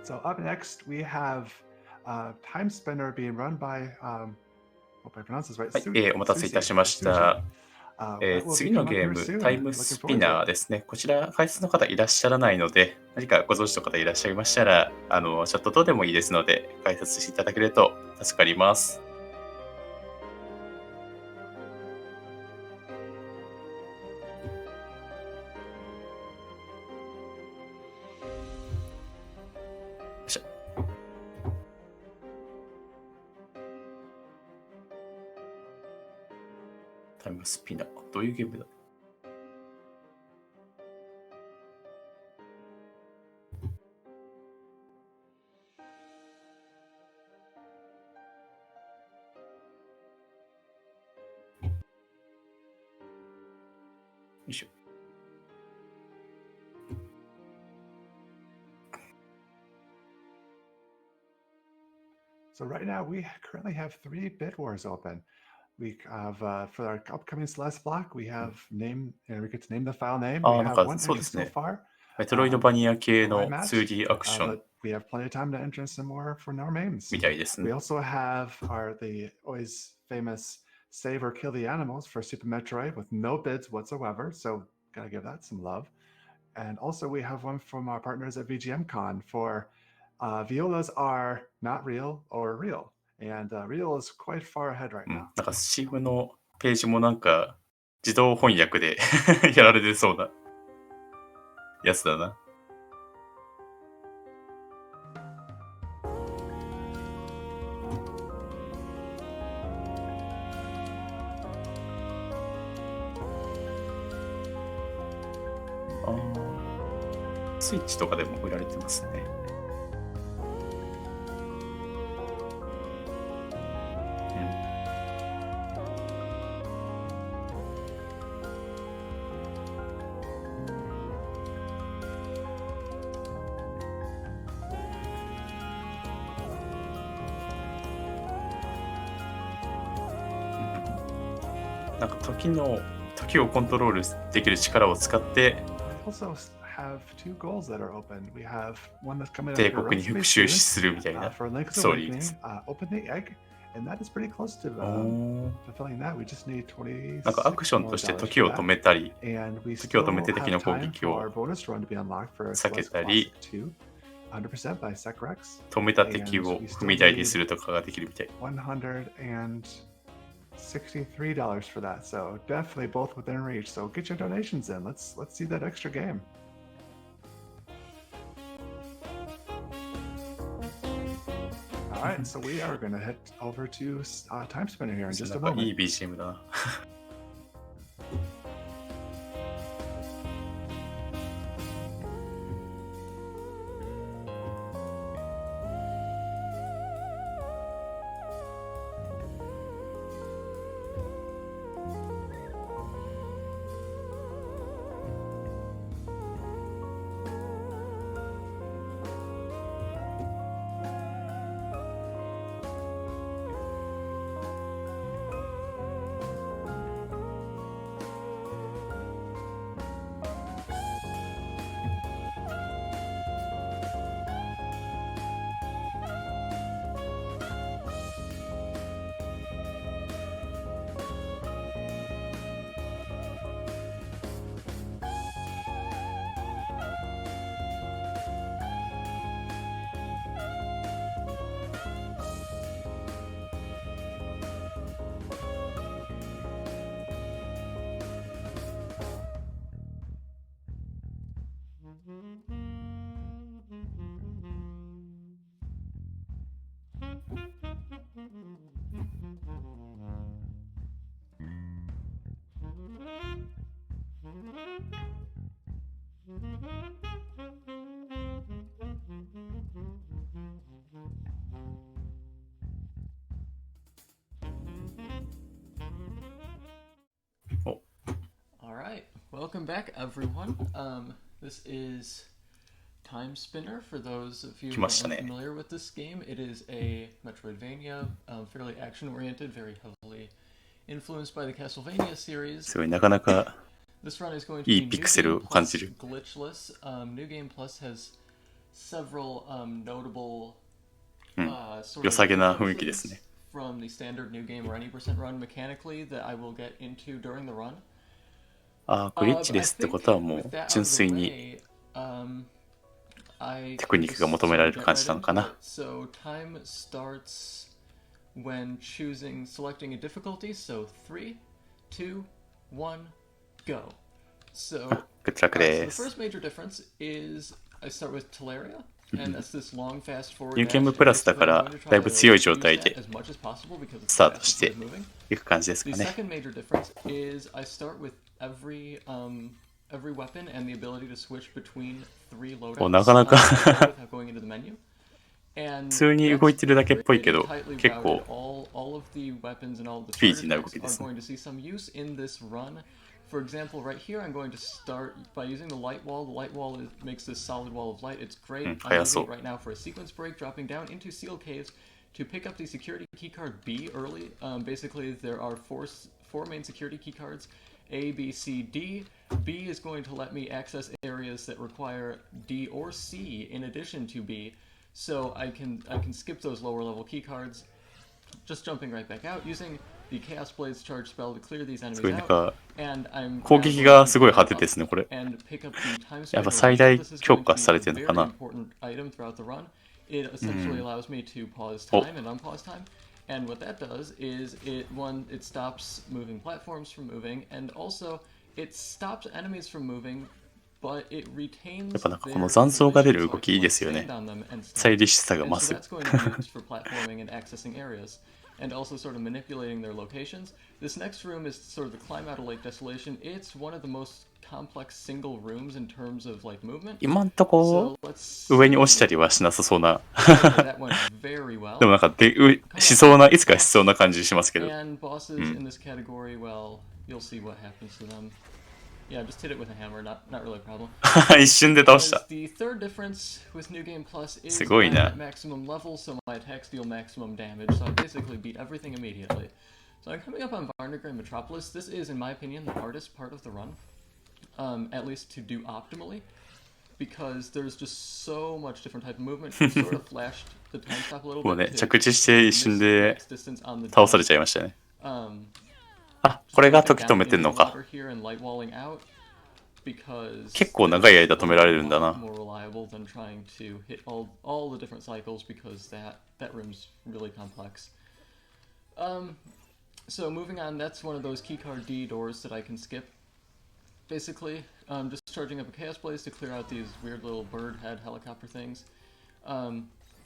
So up next we have Timespinner being run by hope I pronounce this right. はい、お待たせいたしました。次のゲーム、タイムスピナーですね。こちら、解説の方いらっしゃらないので、何かご存知の方いらっしゃいましたら、チャット等でもいいですので、解説していただけると助かります。タイムスピナー、どういうゲームだ？よいしょ。So right now we currently have 3 bid wars open. We have for our upcoming Celeste block, we have name, and we get to name the file name. We なん have か one そうで entry す so ね。 far. メトロイドバニア系の match, 2D アクション but we have plenty of time to enter some more for more names. みたいですね。 We also have the always famous save or kill the animals for Super Metroid with no bids whatsoever. So gotta give that some love. And also we have one from our partners at VGMCon for violas are not real or real. And real is quite far ahead right now. なんか Steam のページもなんか自動翻訳でやられてそうなやつだな。スイッチとかでも売られてますね。なんか時をコントロールできる力を使って帝国に復讐するみたいなストーリーです。なんかアクションとして時を止めたり、時を止めて敵の攻撃を避けたり、止めた敵を踏み台にするとかができるみたい。$63 for that, so definitely both within reach. So get your donations in. Let's see that extra game. All right, so we are going to head over to Timespinner here in just a moment. いい BGM だな。Alright, welcome back everyone. This is Timespinner. For those of you who are unfamiliar with this game, it is a Metroidvania, fairly action-oriented, very heavily influenced by the Castlevania series. すごいなかなか This run is going to い be いピクセルを感じる。Glitchless. New Game Plus has several notable 良さげな雰囲気ですね。from the standard new game or any percent run mechanically that I will get into during the run. グリッチレスってことはもう純粋にテクニックが求められる感じなのかな。So time starts when selecting a difficulty. So 3, 2, 1, go. So good luck で the す。first major difference is I start with Teleria. And that's this long fast forward ニューゲームプラスだからだいぶ強い状態でスタートしていく感じですか The ね。 second major difference is I start with every weapon and the ability to switch between 3 loadouts なかなか without going into the menu. And 普通に動いてるだけっぽいけど tightly 結 routed 構 all of the weapons and all of the スピーディーな sword 動き attacks です are ね。 going to see some use in this run. For example, right here, I'm going to start by using the light wall. The light wall makes this solid wall of light. It's great. I'm using it right now for a sequence break, dropping down into sealed caves to pick up the security keycard B early. Basically, there are four main security keycards, A, B, C, D. B is going to let me access areas that require D or C in addition to B. So I can skip those lower level keycards, just jumping right back out, using the Chaos Blade's charge spell to clear these すごい enemies なん out. か And I'm 攻撃がすごい派手ですねこれ。 and pick up the time やっぱ spinner. 最大 This is 強 going to 化 be され a てるの very かな。 important item throughout the run. It essentially allows me to pause time and unpause time. And what that does is it stops moving platforms from moving, and also it stops enemies from moving, but it retains やっぱなんか their この残像が出る position, so 動 I きいい can ですよ stand ね。 on them and スタイ stand. リッシュさが And 増 so す。 that's going to be used for platforming and accessing areas, and also sort of manipulating their locations. This next room is sort of the climb out of Lake Desolation. It's one of the most complex single rooms in terms of like movement. 今んとこ So let's 上に落ちたりはしなさそうな。 that went very well. でもなんかしそうな、いつかしそうな感じしますけど。 And bosses in this category, well, you'll see what happens to them. Yeah, just hit it with a hammer, not really a problem. 一瞬で倒した。 The third difference with New Game Plus is すごい I'm な。 at maximum level, so my attacks deal maximum damage, so I basically beat everything immediately. So I'm coming up on Varnagrim Metropolis. This is, in my opinion, the hardest part of the run, at least to do optimally, because there's just so much different type of movement. Sort of flashed the time stop a little もう bit ね、 to 着地して一瞬で max distance on the 倒されちゃいましたね。あ、これが時止めてんのか。 結構長い間止められるんだな。 more reliable than trying to hit all the different cycles because that room's really complex. So moving on, that's one of those keycard D doors that I can skip. Basically, just charging up a Chaos Blaze to clear out these weird little bird head helicopter things.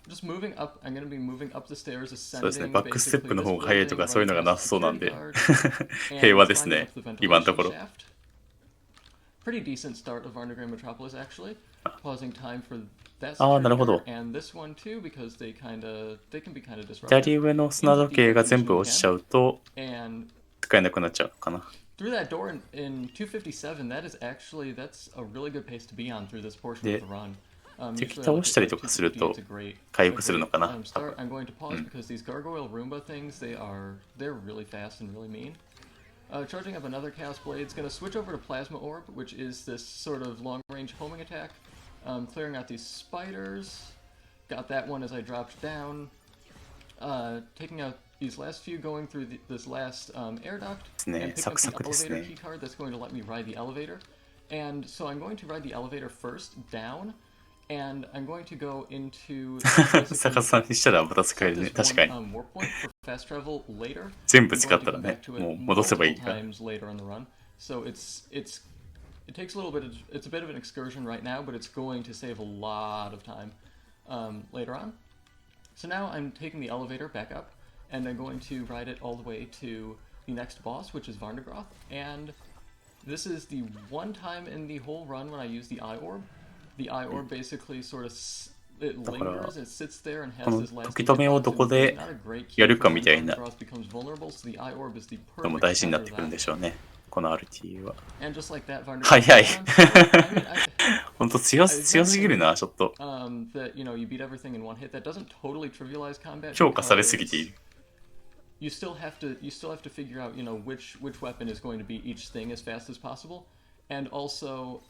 Just moving up, I'm going to be moving up the stairs, そうですね、 ascending バックステップの方が早いとか basically そういうのが running な past さ the そうなんで security 平 guard 和です and ね climbing up the 今のとこ ventilation ろ。 shaft. Pretty decent start of Varnagrim Metropolis actually. Pausing time for that ああ、なる security ほど。 guard and this one too because they can be kind of disruptive. 左上の砂時計が全部落ちちゃうと And 使えなくなっちゃうかな。 through that door in 257, that's a really good pace to be on through this portion of the run. 敵倒したりとかすると回復するのかな。 I'm going to pause because these gargoyle Roomba things, they're really fast and really mean. Charging up another Chaos Blade, it's going to switch over to Plasma Orb, which is this sort of long-range homing attack. Clearing out these spiders. Got that one as I dropped down. Taking out these last few, going through this last air duct. And picking up the elevator key card that's going to let me ride the elevator. And so I'm going to ride the elevator first, down. And I'm going to go into 逆さにしたらまた使えるね。確かに。 warp point for fast travel later. 全部使ったらね、もう戻せばいいから。 times later on the run. So it takes a little bit it's a bit of an excursion right now, but it's going to save a lot of time later on. So now I'm taking the elevator back up, and I'm going to ride it all the way to the next boss, which is Varnagroth. And this is the one time in the whole run when I use the Eye Orb. The Eye Orb basically sort of it lingers, it sits there and has this last 時止めをどこでやるかみたいなのも大事になってくるんでしょうね。この RT は。早い。本当強すぎるな、ちょっと。強化されすぎている。You still have to figure out, which weapon is going to beat each thing as fast as possible, and also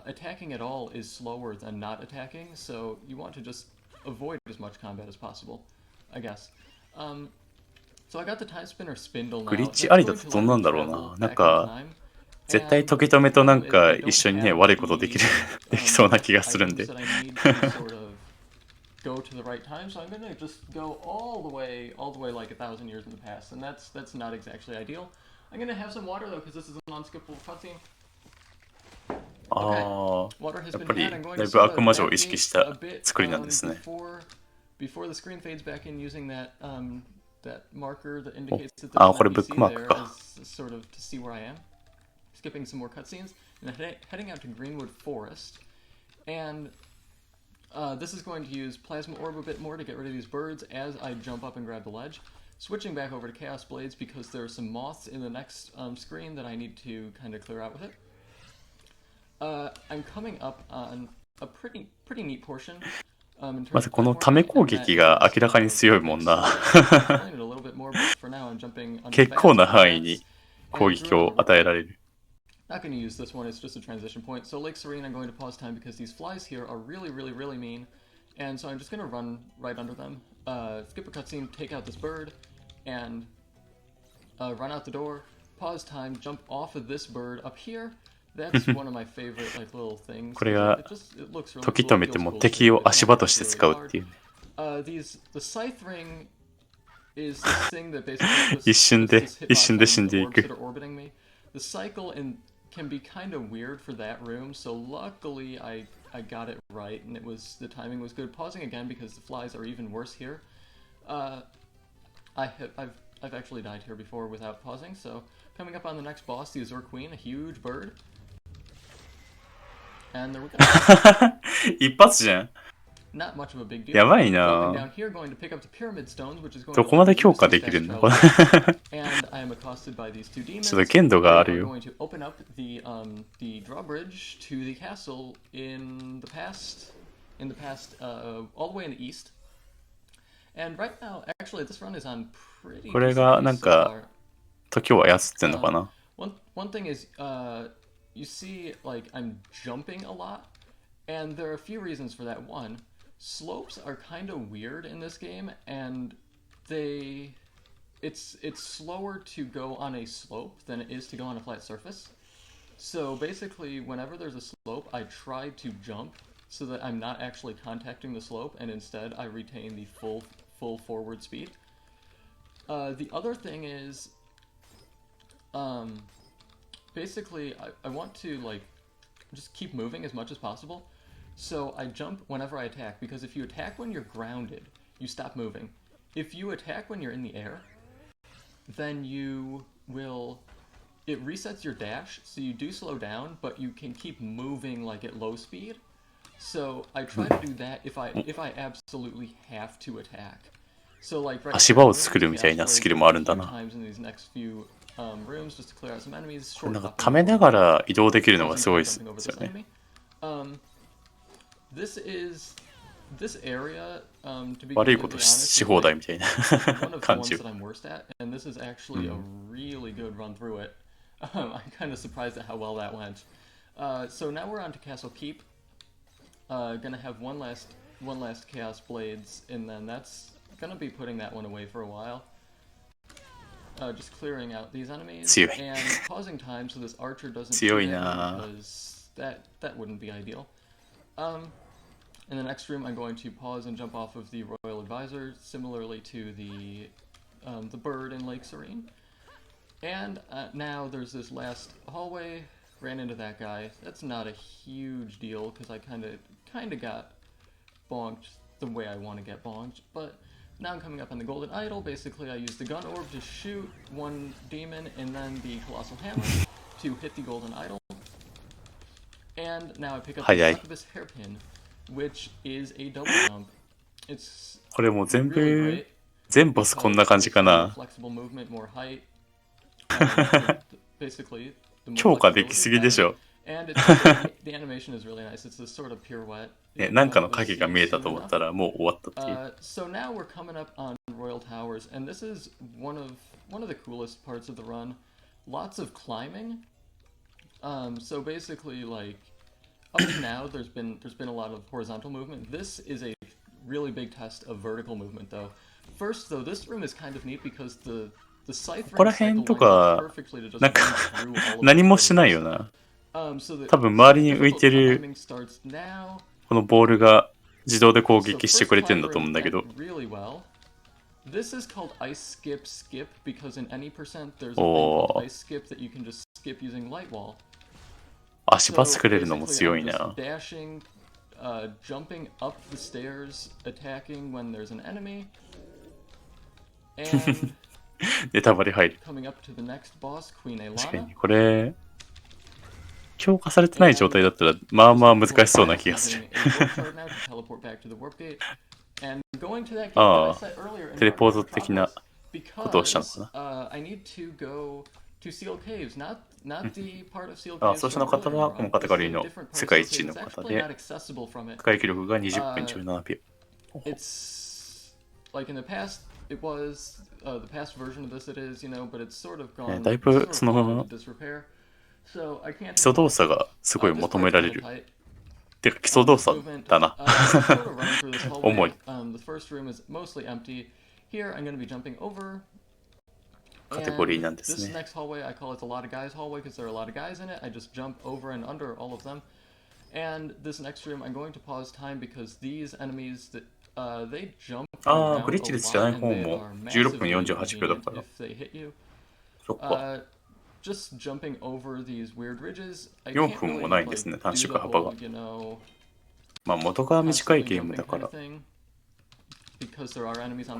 attacking at all is slower than not attacking, so you want to just avoid as much combat as possible, I guess. So I got the Timespinner spindle now. グリッチありだとどんなんだろうな。なんか、絶対時止めとなんか一緒にね、悪いことできそうな気がするんで。Go to the right time, so I'm gonna just go all the way like 1,000 years in the past, and that's not exactly ideal. I'm gonna have some water though, because this is an unskippable cutscene. ああ、やっぱりだいぶ悪魔女を意識した作りなんですね。Before the screen fades back in, using that that marker that indicates that there's あ、これ an ブック NPC マーク there か。 as sort of to see where I am. Skipping some more cutscenes, and then heading out to Greenwood Forest, and this is going to use Plasma Orb a bit more to get rid of these birds as I jump up and grab the ledge. Switching back over to Chaos Blades because there are some moths in the next screen that I need to kind of clear out with it. I'm coming up on a pretty neat portion. まずこのため攻撃が明らかに強いもんな。結構な範囲に攻撃を与えられる。Not going to use this one, it's just a transition point. So Lake Serene, I'm going to pause time because these flies here are really mean. And so I'm just going to run right under them. Skip a cutscene, take out this bird, and run out the door. Pause time, jump off of this bird up here. That's one of my favorite like little things. これが it looks really 時 cool. 止めても敵を足場として使うっていうね。The scythe ring is this thing that basically 一瞬で死んでいく。 The cycle can be kind of weird for that room, so luckily I got it right, and the timing was good. Pausing again because the flies are even worse here. I've actually died here before without pausing, so coming up on the next boss, the Azure Queen, a huge bird. And there we go. 一発じゃん。Not much of a big deal. やばい Dropping な。 down here, going to pick up the pyramid stones, which is going どこまで強化できるんだこれ。 And I am accosted by these two demons. ちょっと限度がある They are よ。 going to open up the drawbridge to the castle in the past, all the way in the east. And right now, actually, this run is on pretty. これがなん so か far. 時を操ってんのかな。 One thing is, you see, like I'm jumping a lot, and there are a few reasons for that. One, slopes are kind of weird in this game, and it's slower to go on a slope than it is to go on a flat surface. So basically, whenever there's a slope, I try to jump so that I'm not actually contacting the slope, and instead I retain the full forward speed. The other thing is, basically, I want to like just keep moving as much as possible. So I jump whenever I attack, because if you attack when you're grounded, you stop moving. If you attack when you're in the air, then it resets your dash, so you do slow down, but you can keep moving like at low speed. So I try to do that if I absolutely have to attack. So like right 足場を作るみたいなスキルもあるんだな。 times in these next few rooms just to clear out some enemies. これなんか溜めながら移動できるのがすごいですよね。This area, to be 悪いこと completely honest, し is 放題 like みたいな one of the 感 ones じ。 that I'm worst at, and this is actually a really good run through it. I'm kind of surprised at how well that went. So now we're on to Castle Keep. Gonna have one last Chaos Blades, and then that's gonna be putting that one away for a while. Just clearing out these enemies 強い。 and pausing time so this archer doesn't 強い shoot at me, な。 because that wouldn't be ideal. In the next room, I'm going to pause and jump off of the Royal Advisor, similarly to the bird in Lake Serene. And now there's this last hallway. Ran into that guy. That's not a huge deal because I kind of got bonked the way I want to get bonked. But now I'm coming up on the Golden Idol. Basically, I use the gun orb to shoot one demon and then the Colossal Hammer to hit the Golden Idol. And now I pick up the Succubus Hairpin, which is a double jump. It's これもう全 really 部 great. 全ボスこんな感じかな。 Flexible movement, more height. Basically, the more 強化できすぎでし flexibility, ょ。 and the animation is really nice. It's this sort of pirouette. ね、なんかの影が見えたと思ったらもう終わったっていう。 So now we're coming up on Royal Towers, and this is one of the coolest parts of the run. Lots of climbing. So basically, like up to now, there's been a lot of horizontal movement. This is a really big test of vertical movement, though. First, though, this room is kind of neat because the scythe ここら辺とか、なんか何もしないよな。多分周りに浮いてるこのボールが自動で攻撃してくれてるんだと思うんだけど。This is called ice skip skip because in any percent there's a thing called ice skip that you can just skip using light wall. 足場作れるのも強いな。Dashing, jumping up the stairs, attacking when there's an enemy, and ネタバレ入る。 coming up to the next boss, Queen 確か Elana. にこれ強化されてない状態だったらまあまあ難しそうな気がする。ああ、テレポート的なことをしたのかな。あ、そうしたの方はこのカテゴリーの世界一の方で、世界記録が20分17秒。だいぶその基礎動作がすごい求められる。てか基礎動作だな。重い。カテゴリーなんですね。ああ、グリッチレスじゃない方も16分48秒だから。そっか。4分もないんですね、短縮幅が。まあ元が短いゲームだから。こういう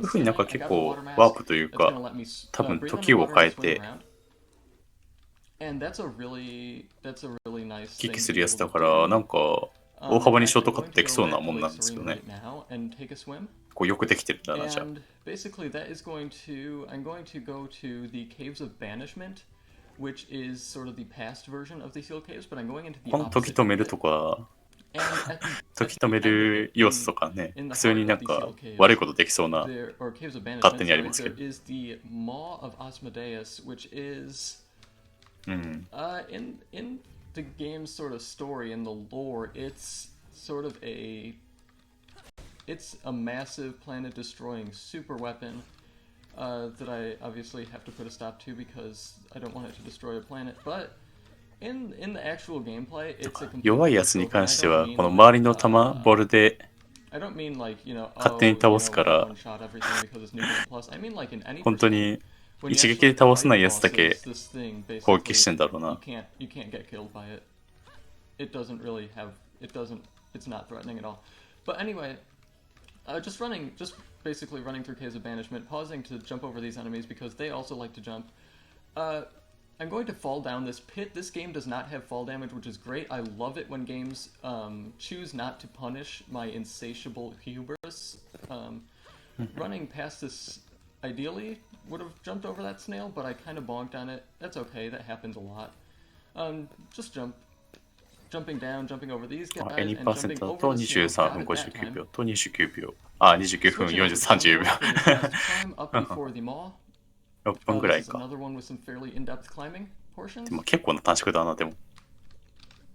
ふうになんか結構ワープというか、多分時を変えてキックするやつだから、なんか大幅にショートカットできそうなもんなんですけどね。こうよくできてるんだな、じゃあ。which is sort of the past version of the seal caves, but I'm going into the この時止めるとか、時止める要素とかね、普通になんか悪いことできそうな勝手にありますけど。is the Maw of Asmodeus, which is in the game's sort of story, in the lore, it's sort of it's a massive planet-destroying super weapon. That I obviously have to put a stop to because I don't want it to destroy a planet. But in the actual gameplay, it's a 弱いやつに関してはこの周りの弾ボールで勝手に倒すから本当に一撃で倒せないやつだけ攻撃してんだろうな。You can't get killed by it. It doesn't really have. It's not threatening at all. But anyway, just basically running through Caves of Banishment, pausing to jump over these enemies because they also like to jump. I'm going to fall down this pit. This game does not have fall damage, which is great. I love it when games choose not to punish my insatiable hubris. Running past this, ideally, would have jumped over that snail, but I kind of bonked on it. That's okay, that happens a lot. Just jumping down, jumping over these guys, and jumping over the snail. 23分59秒と29秒。あ、29分30秒。6分ぐらいか。でも結構な短縮だな、でも。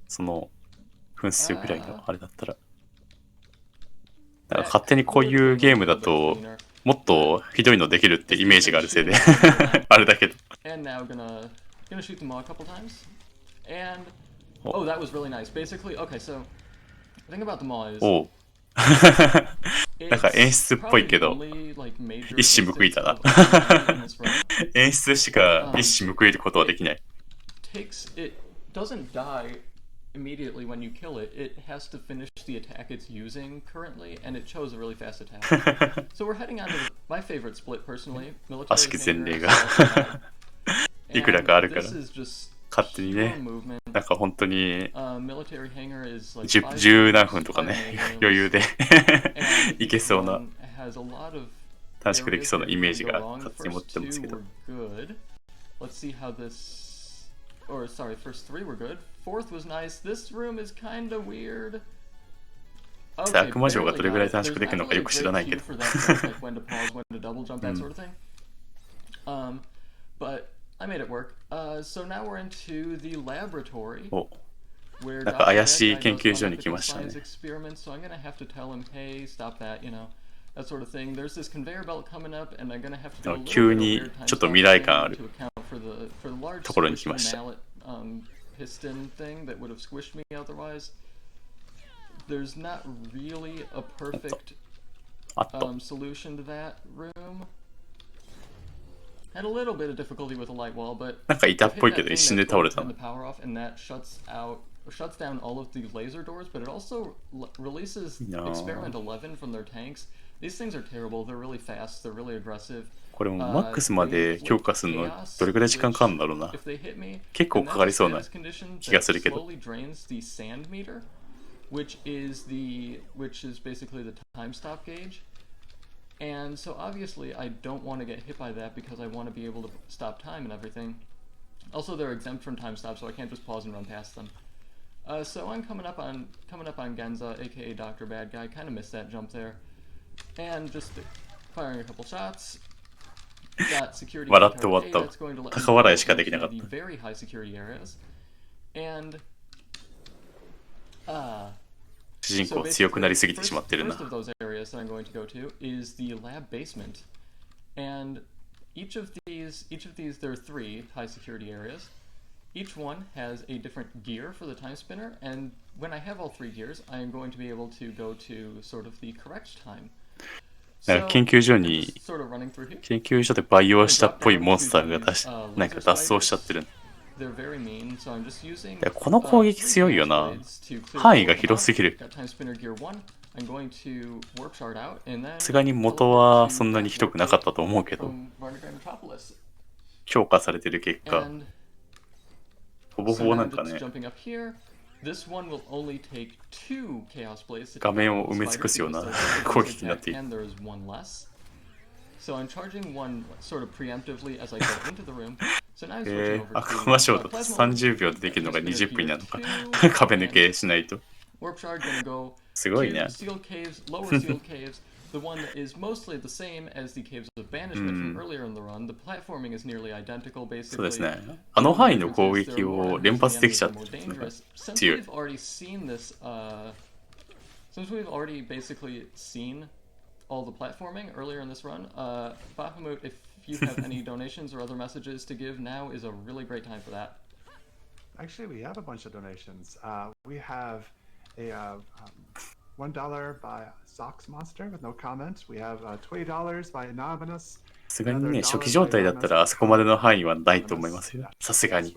その分数ぐらいのあれだったら。だから勝手にこういうゲームだと、もっとひどいのできるってイメージがあるせいで。あれだけど。Oh, that was really nice. Basically, okay, so the thing about the Maw is おうなんか演出っぽいけど、一矢報いたな。演出しか一矢報いることはできない。It doesn't die immediately when you kill it. It has to finish the attack it's using currently, and it chose a really fast attack. So we're heading on to my favorite split personally. 悪しき前例がいくらかあるから。勝手にね、なんか本当に10何分とかね、余裕でいけそうな、短縮できそうなイメージが勝手に持ってますけど。悪魔城がどれぐらい短縮できるのかよく知らないけど。I made it work. So now we're into the laboratory. where なんか Dr. 怪 Bad しい Guy 研 does 究所に来 unethical ましたね。 science experiments, so I'm gonna have to tell him, hey, stop that, you know, that sort of thing. There's this conveyor belt coming up, and I'm gonna have to do a little 急 bit of に weird time ちょっと未来感あ stopping る to account for the large ところに来ま squishable した。 mallet piston thing that would have squished me otherwise. There's not really a perfect あっと。 solution to that room. Had a little bit of difficulty with the light wall, but なんか板っ I've ぽい hit け that ど thing 一瞬で that's 倒 going れ to た turn の。 the power off, and that shuts down all of the laser doors, but it also releases No. Experiment 11 from their tanks. These things are terrible. They're really fast. They're really aggressive. これもマックスまで They 強化するの inflict どれくらい時間 chaos, かかるんだろうな。 if they hit me, 結構 and か that's か a りそうな status condition 気が that するけど。 slowly drains the sand meter, which is basically the time stop gauge. And so obviously I don't want to get hit by that because I want to be able to stop time and everything. Also, they're exempt from time stop, so I can't just pause and run past them. So I'm coming up on Genza, aka Dr. Bad Guy. Kind of missed that jump there, and just firing a couple shots. Got security 笑って終 card わ A った。 that's going to let me 高笑い go しかできなかっ into た。 the very high security areas, and 主人 so 公強くなりすぎ basically, てしまってる first な。 of those areas that I'm going to go to is the lab basement, and each of these there are 3 high security areas. Each one has a different gear for the time spinner, and when I have all 3 gears, I am going to be able to go to sort of the correct time. なんか研究所 I'm に just sort of running through here. 研究所で培養したっぽい I drop down モンスター to が these, なんか laser 脱走しちゃって spiders. る。 They're very mean, so I'm just using いやこの攻撃 3 強いよな。 blades to clear 範囲が the 広すぎる。 Got time spinner gear 1. I'm going to warp shard out, and then さすがに元はそんなにひどくなかったと思うけど、 from Varnagran Metropolis. 強化されてる結果、 And ほぼ so ほぼ now な I'm んか just ね、 jumping up here. This one will only take 2 chaos blades to 画 take 面 out を the 埋め尽く spiders すような because there's 攻 one 撃になってい attack る。 and there's one less. So I'm charging one sort of preemptively as I go into the room. So now I'm switching over 赤魔ショー to だと plasma 30秒でできるのが20分になるのか。 2壁抜けしないと。 warp shard gonna go すごい to ね。 sealed caves, lower sealed caves. The one that is mostly the same as the caves of banishment from earlier in the run. The platforming is nearly identical, そうです basically. ね。あの範囲の攻撃を連発できちゃってるのが Since 強い。 we've already seen this, since we've already basically seen all the platforming earlier in this run, Bahamut, if you have any donations or other messages to give, now is a really great time for that. Actually, we have a bunch of donations. We have a $1 by Socks Monster with no comment. We have $20 by Anonymous. さすがにね、初期状態だったらあそこまでの範囲はないと思いますよ。さすがに。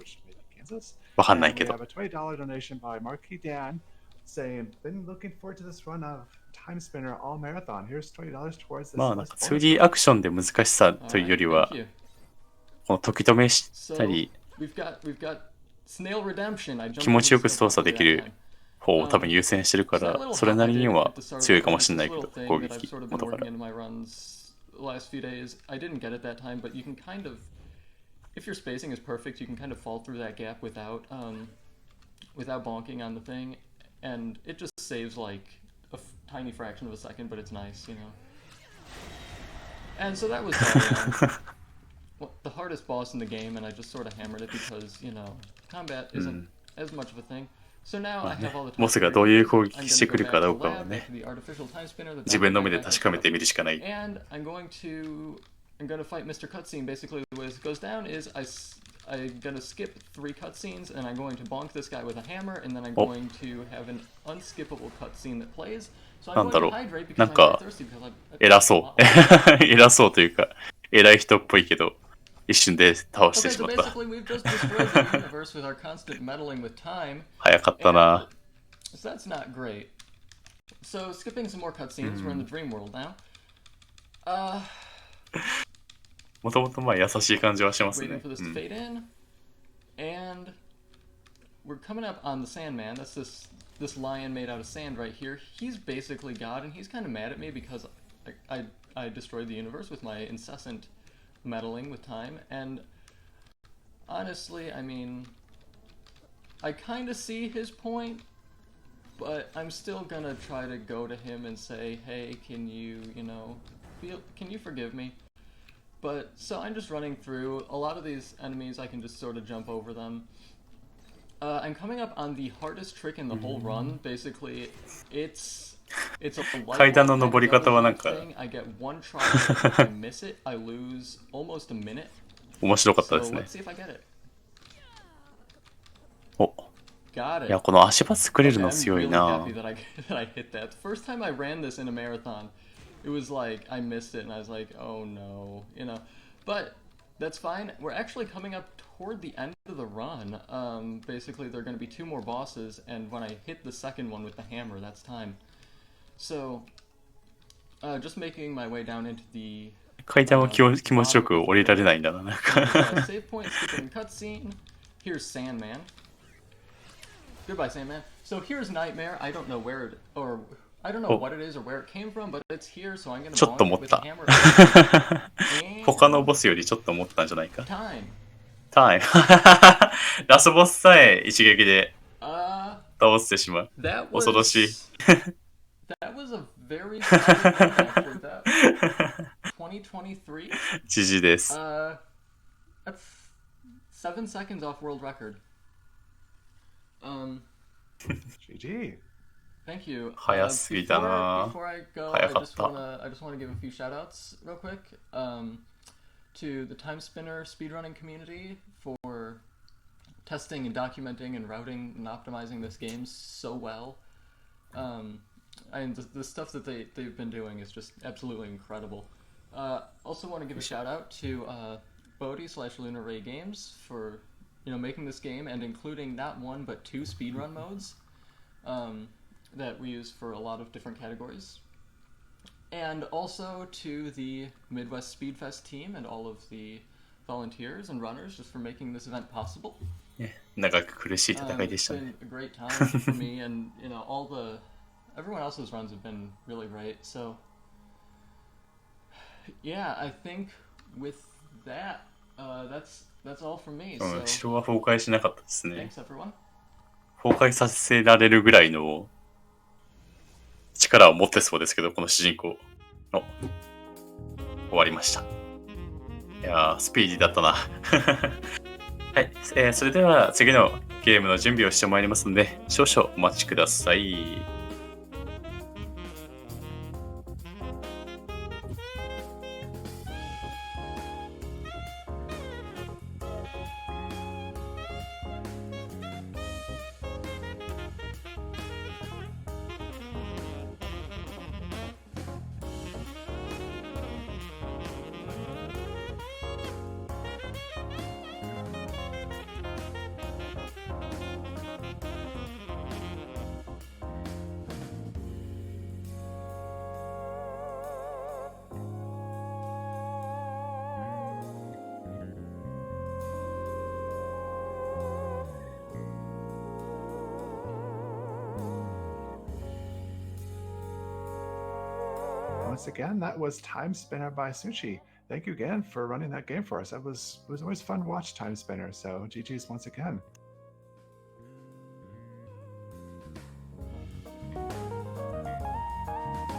わかんないけ We ど have。a $20 donation by Marquis Dan saying, been looking forward to this run of Timespinner all marathon. Here's $20 towards this. まあなんか bonus 2D アクションで難しさというよりは Thank you. この時止めし So たり we've got Snail Redemption. I jumped 気持ちよく over the 操 snail 作で properly き that る time. 方を多分優先してるか So that ら little それ hop な I り did には at the start of 強い the か run も is しれ this ないけ little ど thing 攻 that I've 撃 sort of been 元か working ら into my runs the last few days. I didn't get it that time, but you can kind of, if your spacing is perfect, you can kind of fall through that gap without bonking on the thing, and it just saves like a tiny fraction of a second, but it's nice, you know. And so that was the hardest boss in the game, and I just sort of hammered it because, you know, combat isn't as much of a thing. So now I have all the time ボスがどういう攻撃してくるかどうかはね自分の目で確かめてみるしかない And I'm going to fight Mr. Cutscene. Basically, the way this goes down is I'm gonna skip 3 cutscenes, and I'm going to bonk this guy with a hammer, and then I'm going to have an unskippable cutscene that plays. So I'm going to hydrate because I'm very thirsty because I'm 偉そう偉そうというか偉い人っぽいけど一瞬で倒して Okay, し so まった basically we've just destroyed the universe with our constant meddling with time. 早かったな So that's not great. So skipping some more cutscenes, we're in the dream world now. もともとまあ優しい感じはします Waiting ね for this to fade in, and we're coming up on the Sandman. That's this lion made out of sand right here. He's basically God, and he's kind of mad at me because I destroyed the universe with my incessant meddling with time. And honestly, I mean, I kind of see his point, but I'm still gonna try to go to him and say, hey, can you forgive me? But, so I'm just running through. A lot of these enemies, I can just sort of jump over them. I'm coming up on the hardest trick in the whole run. Basically, it's a light 階段の登り方はなんか thing. I get one try. If I miss it, I lose almost a minute. 面白かったです So ね。 let's see if I get it. お、Got い it. やこの足場作れる Okay, の I'm 強い really な。 happy that I hit that. The first time I ran this in a marathon, it was like I missed it and I was like, oh no, you know. But that's fine. We're actually coming up toward the end of the run. Basically, there are going to be 2 more bosses, and when I hit the second one with the hammer, that's time. So, just making my way down into the 階段は気持ちよく降りられないんだな。なんか save point, skipping cutscene. Here's Sandman. Goodbye, Sandman. So here's Nightmare. I don't know where it, or I don't know what it is or where it came from, but it's here, so I'm gonna ちょっと bonk 思 it っ with a た。 hammer. 他のボスよりちょっと思ったんじゃないか。 Time. タイム。ラスボスさえ一撃で 倒してしまう。 That 恐ろしい。 that was a very solid one, actually. That 2023. GG です。 That's 7 seconds off world record. GG. Thank you. 早すぎたな。 Before I go, 早 I かっ just た。 wanna give a few shout outs real quick. To the Timespinner speedrunning community for testing and documenting and routing and optimizing this game so well. And the stuff that they've been doing is just absolutely incredible. Also want to give a shout out to Bodhi/Lunar Ray Games for making this game and including not 1 but 2 speedrun modes that we use for a lot of different categories. And also to the Midwest Speedfest team and all of the volunteers and runners just for making this event possible. 長く苦しい戦いで It's したね。 been a great time for me, and everyone else's runs have been really great. So yeah, I think with that, that's all from me. うん、 So 城は崩壊しなかったですね。 thanks everyone. 崩壊させられるぐらいの力を持ってそうですけど、この主人公。お、終わりました。いやー、スピーディーだったな。はい、それでは次のゲームの準備をしてまいりますので、少々お待ちください。Once again, that was Timespinner by Soocy. Thank you again for running that game for us. It was always fun to watch Timespinner, so GG's once again.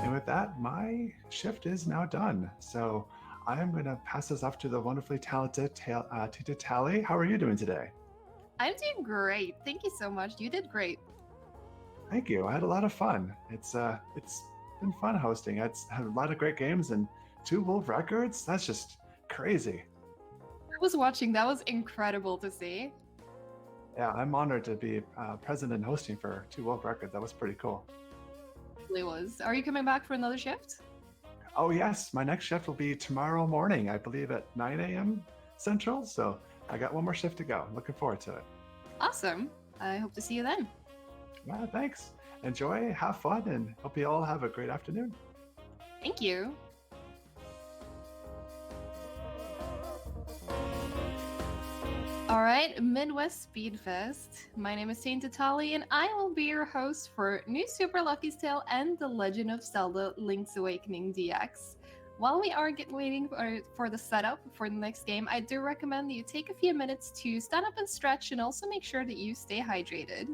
And with that, my shift is now done. So I am going to pass this off to the wonderfully talented Tita Tally. How are you doing today? I'm doing great. Thank you so much. You did great. Thank you. I had a lot of fun. It's been fun hosting. I had a lot of great games and 2 world records. That's just crazy. I was watching. That was incredible to see. Yeah, I'm honored to be present and hosting for 2 world records. That was pretty cool. It really was. Are you coming back for another shift? Oh yes, my next shift will be tomorrow morning, I believe at 9 a.m. Central. So I got 1 more shift to go. Looking forward to it. Awesome. I hope to see you then. Yeah, thanks. Enjoy, have fun, and hope you all have a great afternoon. Thank you. All right, Midwest Speedfest. My name is Saint Tali, and I will be your host for New Super Lucky's Tale and The Legend of Zelda Link's Awakening DX. While we are waiting for the setup for the next game, I do recommend that you take a few minutes to stand up and stretch and also make sure that you stay hydrated.